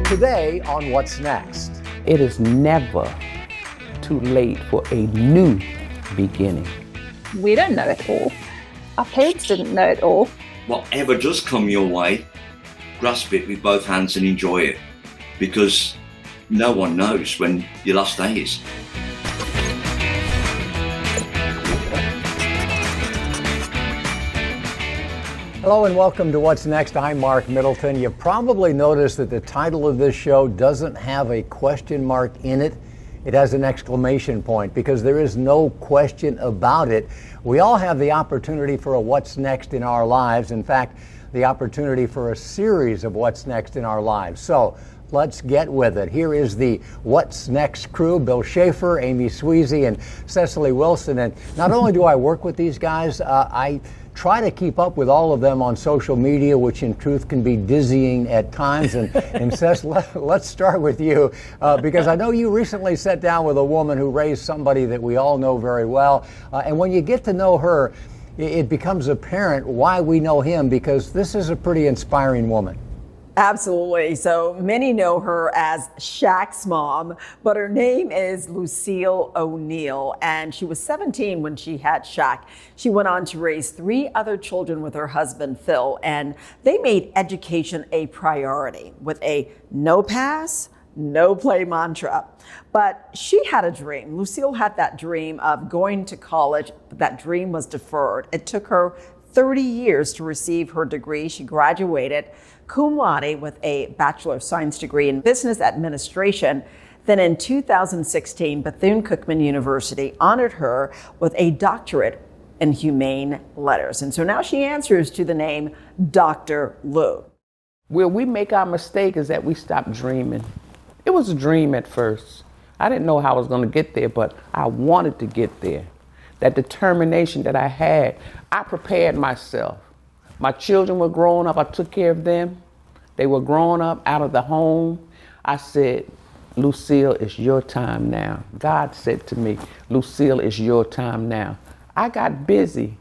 Today on What's Next. It is never too late for a new beginning. We don't know it all. Our parents didn't know it all. Whatever does come your way, grasp it with both hands and enjoy it, because no one knows when your last day is. Hello and welcome to What's Next. I'm Mark Middleton. You've probably noticed that the title of this show doesn't have a question mark in it. It has an exclamation point because there is no question about it. We all have the opportunity for a what's next in our lives. In fact, the opportunity for a series of what's next in our lives. So let's get with it. Here is the What's Next crew: Bill Schaefer, Amy Sweezy, and Cecily Wilson. And not only do I work with these guys, I try to keep up with all of them on social media, which in truth can be dizzying at times. And Cec, let's start with you, because I know you recently sat down with a woman who raised somebody that we all know very well. And when you get to know her, it becomes apparent why we know him, because this is a pretty inspiring woman. Absolutely. So many know her as Shaq's mom, but her name is Lucille O'Neal, and she was 17 when she had Shaq. She went on to raise 3 other children with her husband, Phil, and they made education a priority with a no pass, no play mantra. But she had a dream. Lucille had that dream of going to college, but that dream was deferred. It took her 30 years to receive her degree. She graduated cum laude with a Bachelor of Science degree in Business Administration. Then in 2016, Bethune-Cookman University honored her with a doctorate in humane letters. And so now she answers to the name Dr. Lou. Where we make our mistake is that we stop dreaming. It was a dream at first. I didn't know how I was going to get there, but I wanted to get there. That determination that I had, I prepared myself. My children were growing up. I took care of them. They were growing up out of the home. I said, Lucille, it's your time now. God said to me, Lucille, it's your time now. I got busy.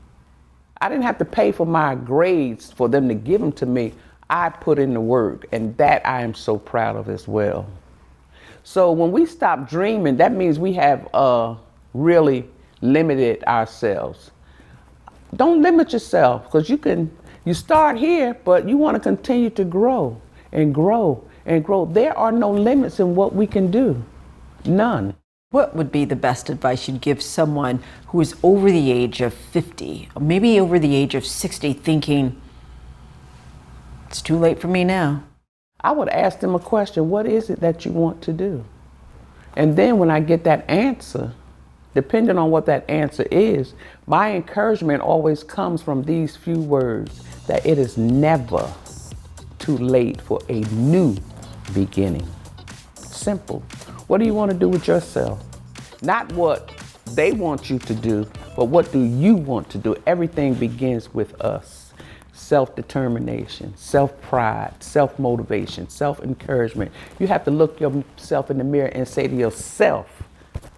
I didn't have to pay for my grades for them to give them to me. I put in the work, and that I am so proud of as well. So when we stop dreaming, that means we have really limited ourselves. Don't limit yourself, because you start here, but you want to continue to grow and grow and grow. There are no limits in what we can do. None. What would be the best advice you'd give someone who is over the age of 50, or maybe over the age of 60, thinking, it's too late for me now? I would ask them a question: what is it that you want to do? And then when I get that answer, depending on what that answer is, my encouragement always comes from these few words: that it is never too late for a new beginning. Simple. What do you want to do with yourself? Not what they want you to do, but what do you want to do? Everything begins with us. Self-determination, self-pride, self-motivation, self-encouragement. You have to look yourself in the mirror and say to yourself,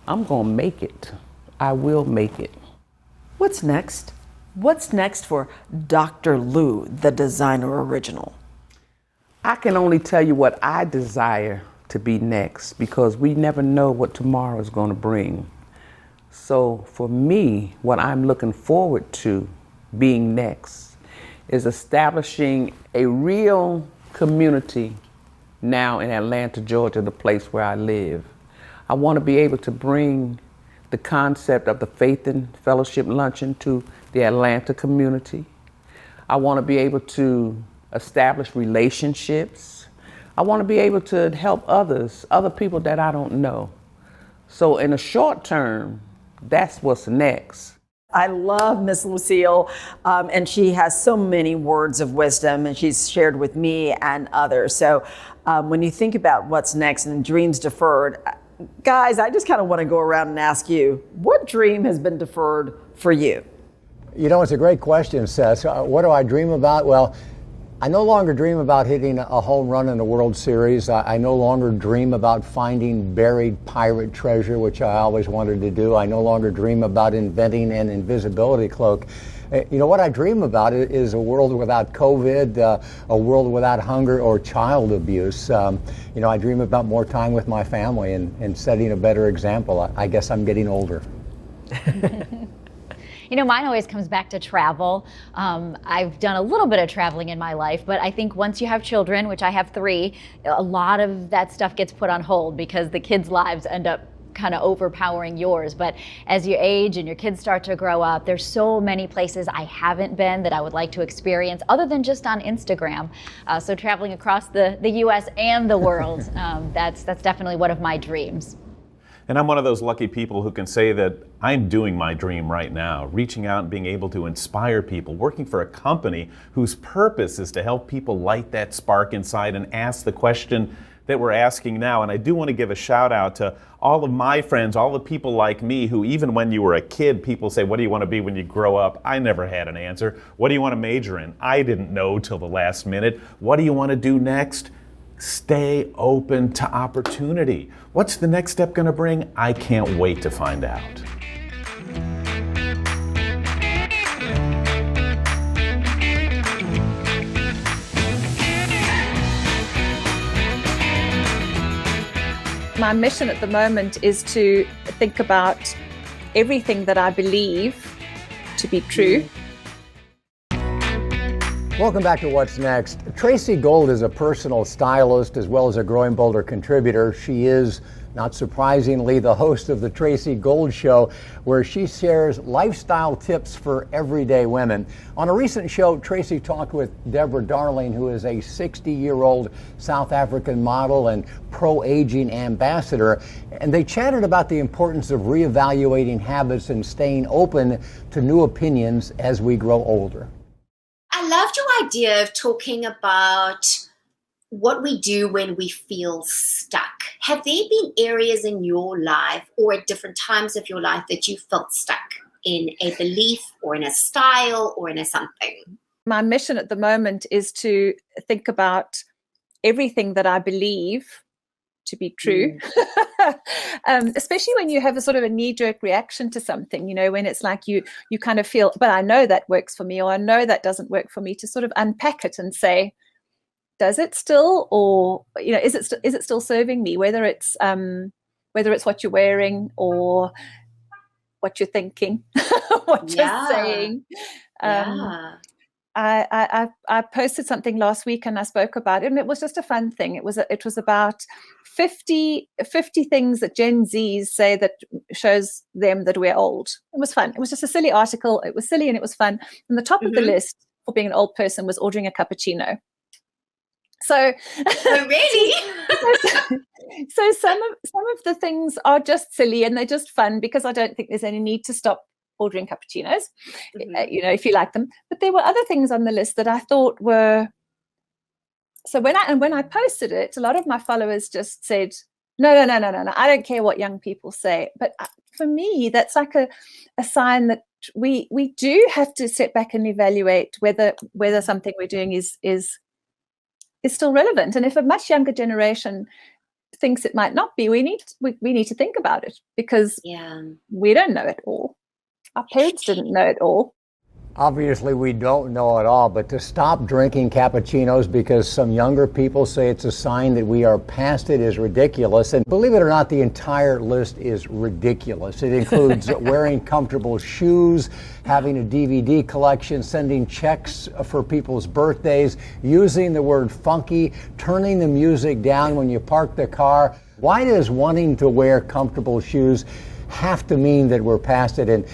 I'm gonna make it. I will make it. What's next? What's next for Dr. Lou, the designer original? I can only tell you what I desire to be next, because we never know what tomorrow is gonna bring. So for me, what I'm looking forward to being next is establishing a real community now in Atlanta, Georgia, the place where I live. I want to be able to bring the concept of the Faith and Fellowship Luncheon to the Atlanta community. I want to be able to establish relationships. I want to be able to help others, other people that I don't know. So in the short term, that's what's next. I love Miss Lucille, and she has so many words of wisdom, and she's shared with me and others. So when you think about what's next and dreams deferred, guys, I just kind of want to go around and ask you, what dream has been deferred for you? You know, it's a great question, Seth. What do I dream about? Well, I no longer dream about hitting a home run in the World Series. I no longer dream about finding buried pirate treasure, which I always wanted to do. I no longer dream about inventing an invisibility cloak. What I dream about is a world without COVID, a world without hunger or child abuse. I dream about more time with my family and setting a better example. I guess I'm getting older. Mine always comes back to travel. I've done a little bit of traveling in my life, but I think once you have children, which I have 3, a lot of that stuff gets put on hold because the kids' lives end up kind of overpowering yours. But as you age and your kids start to grow up, there's so many places I haven't been that I would like to experience other than just on Instagram. So traveling across the US and the world, that's definitely one of my dreams. And I'm one of those lucky people who can say that I'm doing my dream right now, reaching out and being able to inspire people, working for a company whose purpose is to help people light that spark inside and ask the question that we're asking now. And I do want to give a shout out to all of my friends, all the people like me who, even when you were a kid, people say, what do you want to be when you grow up? I never had an answer. What do you want to major in? I didn't know till the last minute. What do you want to do next? Stay open to opportunity. What's the next step going to bring? I can't wait to find out. My mission at the moment is to think about everything that I believe to be true. Welcome back to What's Next. Tracy Gold is a personal stylist as well as a Growing Bolder contributor. She is, not surprisingly, the host of the Tracy Gold Show, where she shares lifestyle tips for everyday women. On a recent show, Tracy talked with Deborah Darling, who is a 60-year-old South African model and pro-aging ambassador, and they chatted about the importance of reevaluating habits and staying open to new opinions as we grow older. I loved your idea of talking about what we do when we feel stuck. Have there been areas in your life or at different times of your life that you felt stuck in a belief or in a style or in a something? My mission at the moment is to think about everything that I believe to be true, especially when you have a sort of a knee-jerk reaction to something, when it's like you kind of feel, but I know that works for me, or I know that doesn't work for me, to sort of unpack it and say, does it still, or is it still serving me? Whether it's what you're wearing or what you're thinking, what you're saying. I posted something last week and I spoke about it, and it was just a fun thing. It was about 50 things that Gen Zs say that shows them that we're old. It was fun. It was just a silly article. It was silly and it was fun. And the top of the list for being an old person was ordering a cappuccino. So, oh, really? So some of the things are just silly and they're just fun, because I don't think there's any need to stop ordering cappuccinos, if you like them. But there were other things on the list that I thought were. So when I posted it, a lot of my followers just said, no, I don't care what young people say. But for me, that's like a sign that we do have to sit back and evaluate whether something we're doing is still relevant. And if a much younger generation thinks it might not be, we need to think about it, because we don't know it all. Our parents didn't know it all. Obviously, we don't know it all, but to stop drinking cappuccinos because some younger people say it's a sign that we are past it is ridiculous. And believe it or not, the entire list is ridiculous. It includes wearing comfortable shoes, having a DVD collection, sending checks for people's birthdays, using the word funky, turning the music down when you park the car. Why does wanting to wear comfortable shoes have to mean that we're past it? And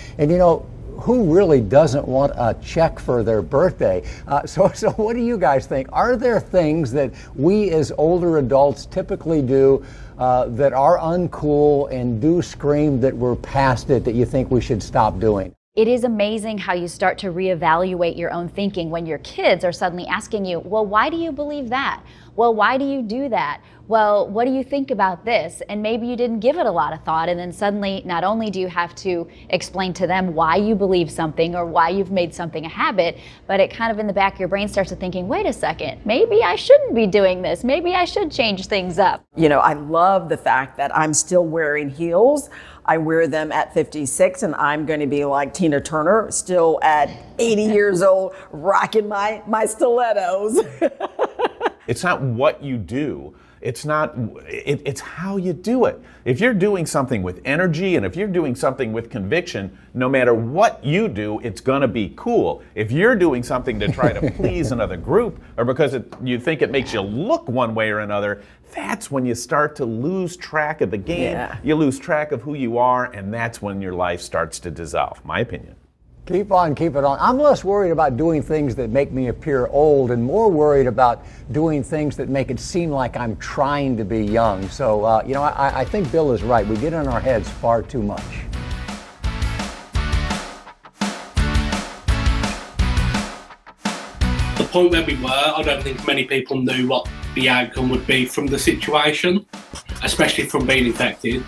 who really doesn't want a check for their birthday? So what do you guys think? Are there things that we as older adults typically do that are uncool and do scream that we're past it, that you think we should stop doing? It is amazing how you start to reevaluate your own thinking when your kids are suddenly asking you, well, why do you believe that? Well, why do you do that? Well, what do you think about this? And maybe you didn't give it a lot of thought, and then suddenly not only do you have to explain to them why you believe something or why you've made something a habit, but it kind of in the back of your brain starts to thinking, wait a second, maybe I shouldn't be doing this. Maybe I should change things up. You know, I love the fact that I'm still wearing heels. I wear them at 56, and I'm going to be like Tina Turner, still at 80 years old, rocking my stilettos. It's not what you do. It's how you do it. If you're doing something with energy and if you're doing something with conviction, no matter what you do, it's gonna be cool. If you're doing something to try to please another group or because you think it makes you look one way or another, that's when you start to lose track of the game. Yeah. You lose track of who you are, and that's when your life starts to dissolve, my opinion. Keep on, keep it on. I'm less worried about doing things that make me appear old and more worried about doing things that make it seem like I'm trying to be young. So, I think Bill is right. We get in our heads far too much. The point where we were, I don't think many people knew what the outcome would be from the situation, especially from being infected.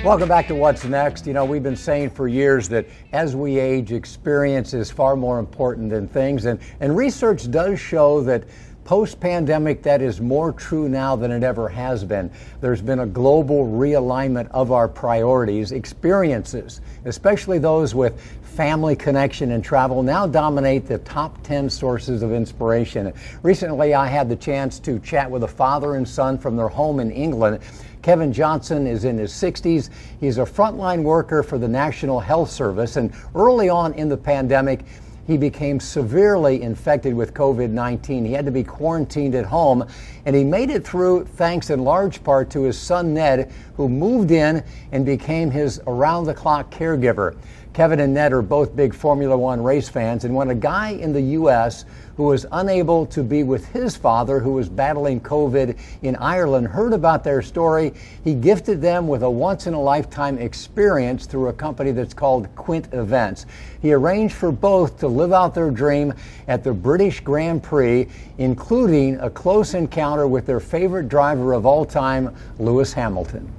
Welcome back to What's Next. We've been saying for years that as we age, experience is far more important than things. And research does show that post-pandemic, that is more true now than it ever has been. There's been a global realignment of our priorities. Experiences, especially those with family connection and travel, now dominate the top 10 sources of inspiration. Recently, I had the chance to chat with a father and son from their home in England. Kevin Johnson is in his 60s. He's a frontline worker for the National Health Service, and early on in the pandemic, he became severely infected with COVID-19. He had to be quarantined at home, and he made it through thanks in large part to his son Ned, who moved in and became his around-the-clock caregiver. Kevin and Ned are both big Formula One race fans, and when a guy in the U.S. who was unable to be with his father, who was battling COVID in Ireland, heard about their story, he gifted them with a once-in-a-lifetime experience through a company that's called Quint Events. He arranged for both to live out their dream at the British Grand Prix, including a close encounter with their favorite driver of all time, Lewis Hamilton.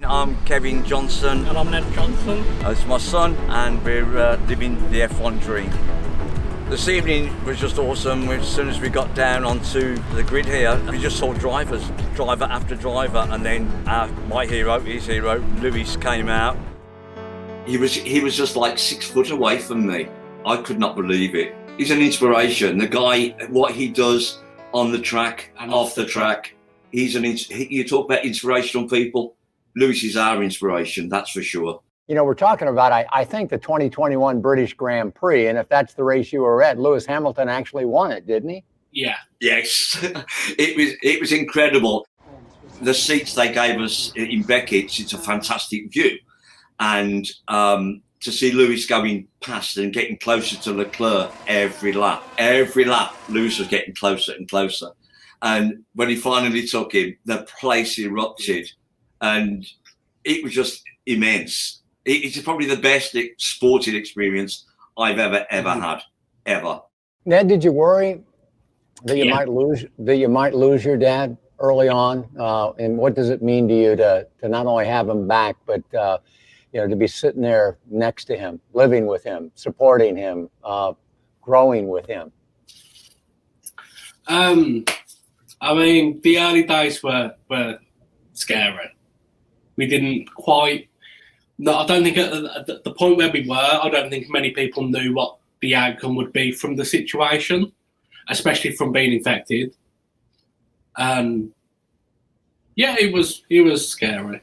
I'm Kevin Johnson. And I'm Ned Johnson. It's my son, and we're living the F1 dream. This evening was just awesome. As soon as we got down onto the grid here, we just saw driver after driver, and then my hero, his hero, Lewis, came out. He was just like 6 foot away from me. I could not believe it. He's an inspiration. The guy, what he does on the track and off the track, you talk about inspirational people. Lewis is our inspiration, that's for sure. We're talking about, I think, the 2021 British Grand Prix, and if that's the race you were at, Lewis Hamilton actually won it, didn't he? Yeah. Yes, it was incredible. The seats they gave us in Beckett's, it's a fantastic view. And to see Lewis going past and getting closer to Leclerc every lap, Lewis was getting closer and closer. And when he finally took him, the place erupted. And it was just immense. It's probably the best sporting experience I've ever had, ever. Ned, did you worry that you might lose your dad early on? And what does it mean to you to not only have him back, but to be sitting there next to him, living with him, supporting him, growing with him? I mean, the early days were scary. We didn't quite. No, I don't think at the point where we were, I don't think many people knew what the outcome would be from the situation, especially from being infected. Yeah, it was scary.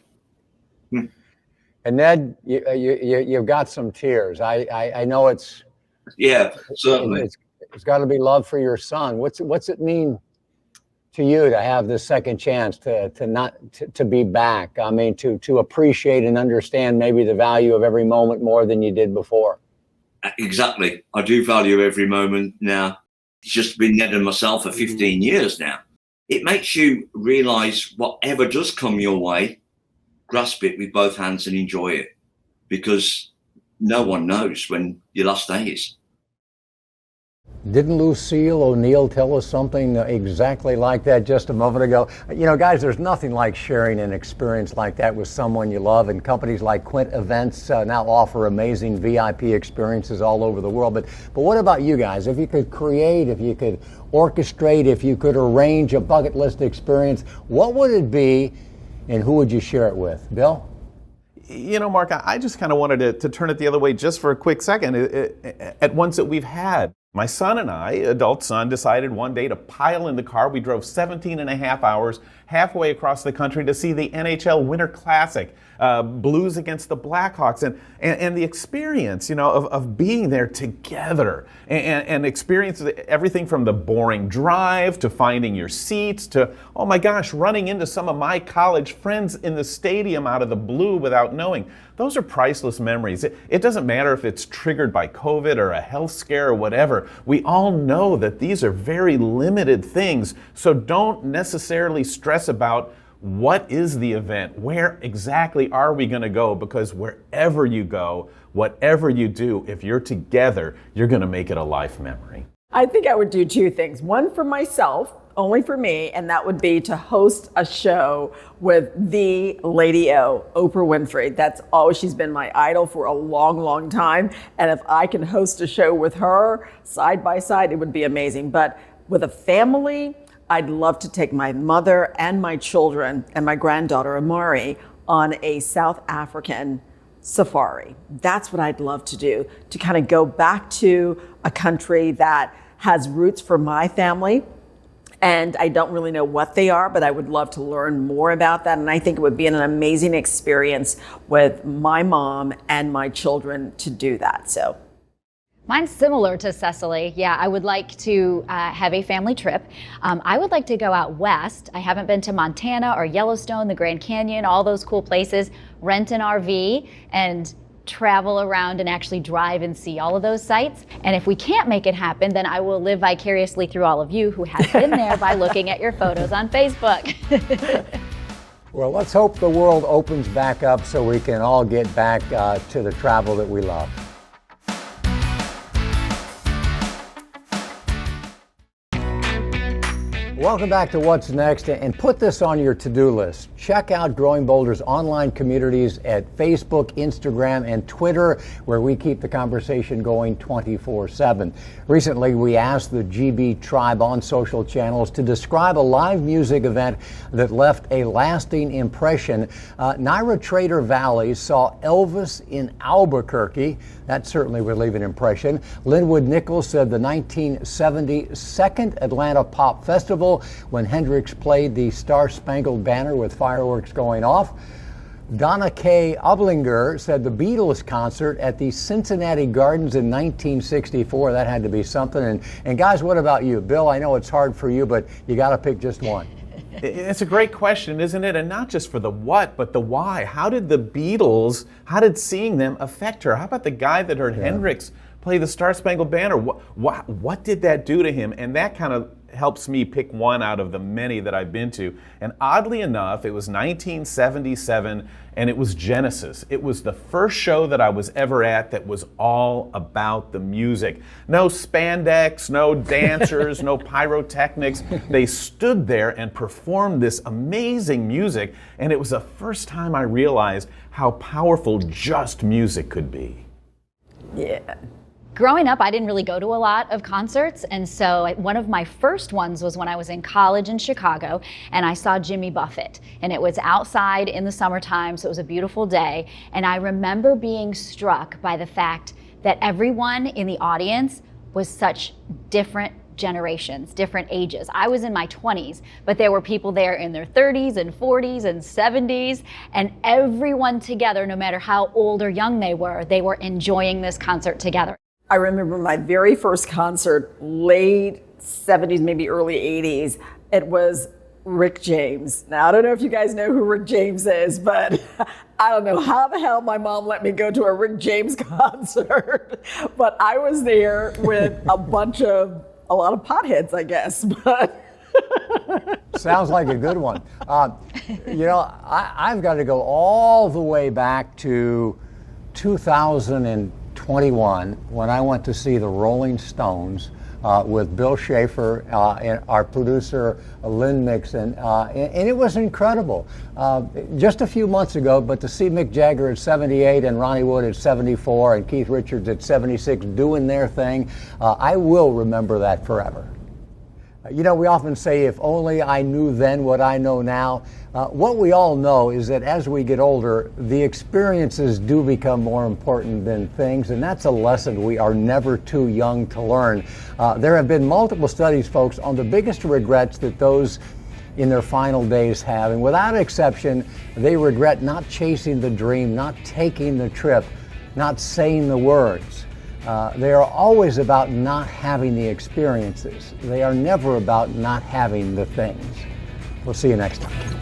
And Ned, you've got some tears. I know it's. Yeah, certainly. It's got to be love for your son. What's it mean to you to have this second chance to be back? I mean, to appreciate and understand maybe the value of every moment more than you did before. Exactly. I do value every moment now. It's just been Ned and myself for 15 years now. It makes you realize whatever does come your way, grasp it with both hands and enjoy it, because no one knows when your last day is. Didn't Lucille O'Neal tell us something exactly like that just a moment ago? You know, guys, there's nothing like sharing an experience like that with someone you love, and companies like Quint Events now offer amazing VIP experiences all over the world. But what about you guys? If you could create, if you could orchestrate, if you could arrange a bucket list experience, what would it be, and who would you share it with? Bill? You know, Mark, I just kind of wanted to turn it the other way just for a quick second at ones that we've had. My son and I, adult son, decided one day to pile in the car. We drove 17 and a half hours halfway across the country to see the NHL Winter Classic, Blues against the Blackhawks, and the experience, you know, of being there together and experience everything from the boring drive to finding your seats to, oh my gosh, running into some of my college friends in the stadium out of the blue without knowing. Those are priceless memories. It doesn't matter if it's triggered by COVID or a health scare or whatever. We all know that these are very limited things, so don't necessarily stress about what is the event, where exactly are we going to go, because wherever you go, whatever you do, if you're together, you're going to make it a life memory. I think I would do two things. One for myself, only for me, and that would be to host a show with the Lady O, Oprah Winfrey. She's been my idol for a long, long time. And if I can host a show with her side by side, it would be amazing. But with a family, I'd love to take my mother and my children and my granddaughter, Amari, on a South African safari. That's what I'd love to do, to kind of go back to a country that has roots for my family. And I don't really know what they are, but I would love to learn more about that. And I think it would be an amazing experience with my mom and my children to do that. So mine's similar to Cecily. Yeah, I would like to have a family trip. I would like to go out west. I haven't been to Montana or Yellowstone, the Grand Canyon, all those cool places, rent an RV and travel around and actually drive and see all of those sites. And if we can't make it happen, then I will live vicariously through all of you who have been there by looking at your photos on Facebook. Well, let's hope the world opens back up so we can all get back to the travel that we love. Welcome back to What's Next, and put this on your to-do list. Check out Growing Boulder's online communities at Facebook, Instagram, and Twitter, where we keep the conversation going 24/7. Recently, we asked the GB Tribe on social channels to describe a live music event that left a lasting impression. Naira Trader Valley saw Elvis in Albuquerque. That certainly would leave an impression. Linwood Nichols said the 1970 Second Atlanta Pop Festival, when Hendrix played the Star-Spangled Banner with fireworks going off. Donna K. Oblinger said the Beatles concert at the Cincinnati Gardens in 1964. That had to be something. And guys, what about you? Bill, I know it's hard for you, but you got to pick just one. It's a great question, isn't it? And not just for the what, but the why. How did seeing them affect her? How about the guy that heard Hendrix play the Star-Spangled Banner? What did that do to him? And that kind of helps me pick one out of the many that I've been to. And oddly enough, it was 1977, and it was Genesis. It was the first show that I was ever at that was all about the music. No spandex, no dancers, no pyrotechnics. They stood there and performed this amazing music, and it was the first time I realized how powerful just music could be. yeah. Growing up, I didn't really go to a lot of concerts, and so one of my first ones was when I was in college in Chicago, and I saw Jimmy Buffett, and it was outside in the summertime, so it was a beautiful day, and I remember being struck by the fact that everyone in the audience was such different generations, different ages. I was in my 20s, but there were people there in their 30s and 40s and 70s, and everyone together, no matter how old or young they were enjoying this concert together. I remember my very first concert, late 70s, maybe early 80s. It was Rick James. Now, I don't know if you guys know who Rick James is, but I don't know how the hell my mom let me go to a Rick James concert. But I was there with a lot of potheads, I guess. But sounds like a good one. I've got to go all the way back to 2021 when I went to see the Rolling Stones with Bill Schaefer and our producer Lynn Mixon, and it was incredible. Just a few months ago, but to see Mick Jagger at 78 and Ronnie Wood at 74 and Keith Richards at 76 doing their thing, I will remember that forever. You know, we often say, if only I knew then what I know now. What we all know is that as we get older, the experiences do become more important than things, and that's a lesson we are never too young to learn. There have been multiple studies, folks, on the biggest regrets that those in their final days have, and without exception, they regret not chasing the dream, not taking the trip, not saying the words. They are always about not having the experiences. They are never about not having the things. We'll see you next time.